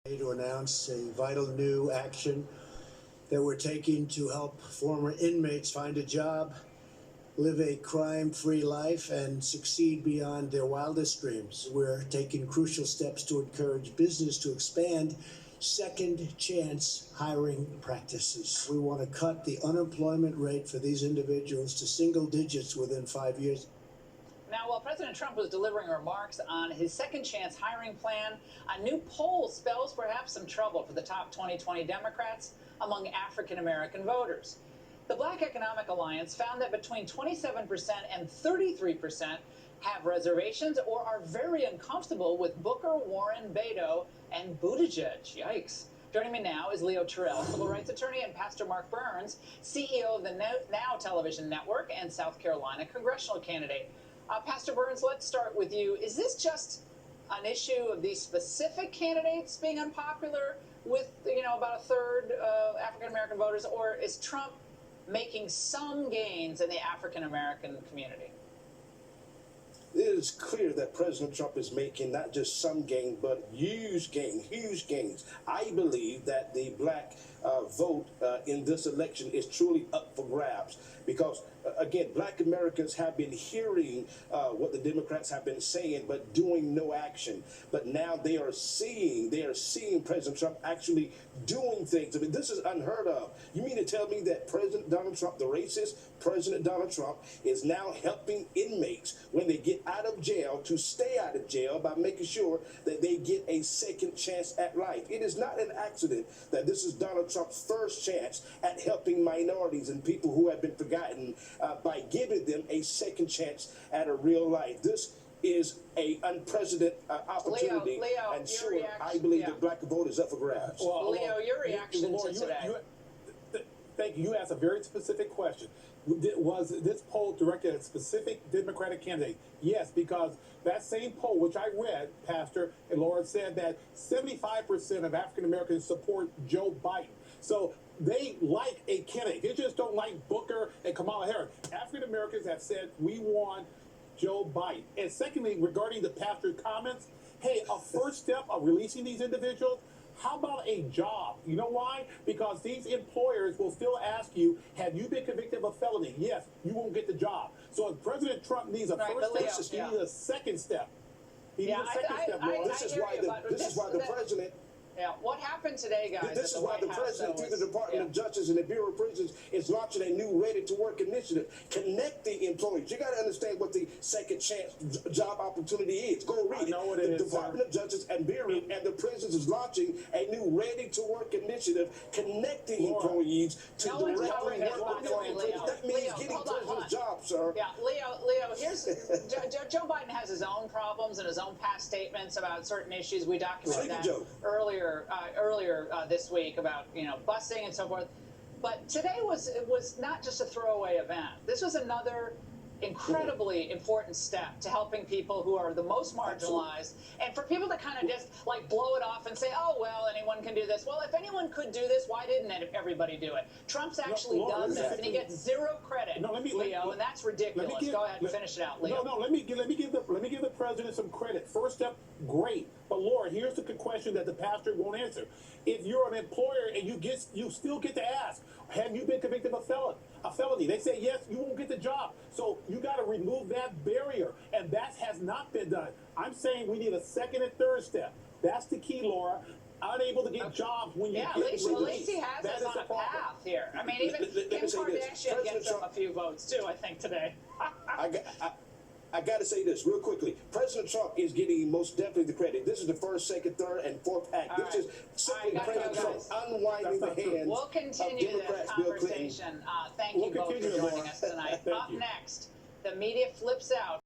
To announce a vital new action that we're taking to help former inmates find a job, live a crime-free life, and succeed beyond their wildest dreams. We're taking crucial steps to encourage business to expand second chance hiring practices. We want to cut the unemployment rate for these individuals to single digits within 5 years. Now, while President Trump was delivering remarks on his second chance hiring plan, a new poll spells perhaps some trouble for the top 2020 Democrats among African-American voters. The Black Economic Alliance found that between 27% and 33% have reservations or are very uncomfortable with Booker, Warren, Beto, and Buttigieg. Yikes. Joining me now is Leo Terrell, civil rights attorney, and Pastor Mark Burns, CEO of the Now Television Network and South Carolina congressional candidate. Pastor Burns, let's start with you. Is this just an issue of these specific candidates being unpopular with, about a third of African-American voters, or is Trump making some gains in the African-American community? It is clear that President Trump is making not just some gains, but huge gains. I believe that the black vote in this election is truly up for grabs because, again, black Americans have been hearing what the Democrats have been saying, but doing no action. But now they are seeing President Trump actually doing things. I mean, this is unheard of. You mean to tell me that President Donald Trump, the racist President Donald Trump, is now helping inmates when they get out of jail to stay out of jail by making sure that they get a second chance at life? It is not an accident that this is Donald Trump's first chance at helping minorities and people who have been forgotten by giving them a second chance at a real life. This is a unprecedented opportunity, Leo, and sure, I believe the black vote is up for grabs. Well, Leo, your reaction to today. Thank you. You asked a very specific question. Was this poll directed at a specific Democratic candidate? Yes, because that same poll, which I read, Pastor and Laura, said that 75% of African Americans support Joe Biden. So they like a candidate. They just don't like Booker and Kamala Harris. African Americans have said, we want Joe Biden. And secondly, regarding the pastor's comments, hey, a first step of releasing these individuals, how about a job? You know why? Because these employers will still ask you, have you been convicted of a felony? Yes, you won't get the job. So if President Trump needs a first step, he needs a second step. He needs a second step. This is why the president... Yeah, what happened today, guys? This is why the president, through the Department of Justice and the Bureau of Prisons, is launching a new ready-to-work initiative. Connect the employees. You got to understand what the second chance job opportunity is. Go read it. The Department of Justice and Bureau and the prisons is launching a new ready-to-work initiative, connecting employees to directly work with employees. That means getting prisoners jobs, sir. Yeah, Leo, here's Joe Biden has his own problems and his own past statements about certain issues. We documented that earlier this week about busing and so forth. But today was not just a throwaway event. This was another incredibly important step to helping people who are the most marginalized, and for people to kind of just like blow it off and say, oh, well, anyone can do this. Well, if anyone could do this, why didn't everybody do it? Trump's actually done this, and he gets zero credit, Leo, and that's ridiculous. Go ahead and finish it out, Leo. Let me give the president some credit. First step, great. But Laura, here's the question that the pastor won't answer. If you're an employer and you still get to ask, have you been convicted of a felony? They say yes, you won't get the job. So you got to remove that barrier, and that has not been done. I'm saying we need a second and third step. That's the key, Laura. Unable to get jobs when you get released. At least he has us on a path here. I mean, even Kim Kardashian gets him a few votes too, I think, today. I got to say this real quickly. President Trump is getting most definitely the credit. This is the first, second, third, and fourth act. This is simply President Trump unwinding the hands we'll continue of Democrats, this conversation. Thank you both for joining us tonight. Up next, the media flips out.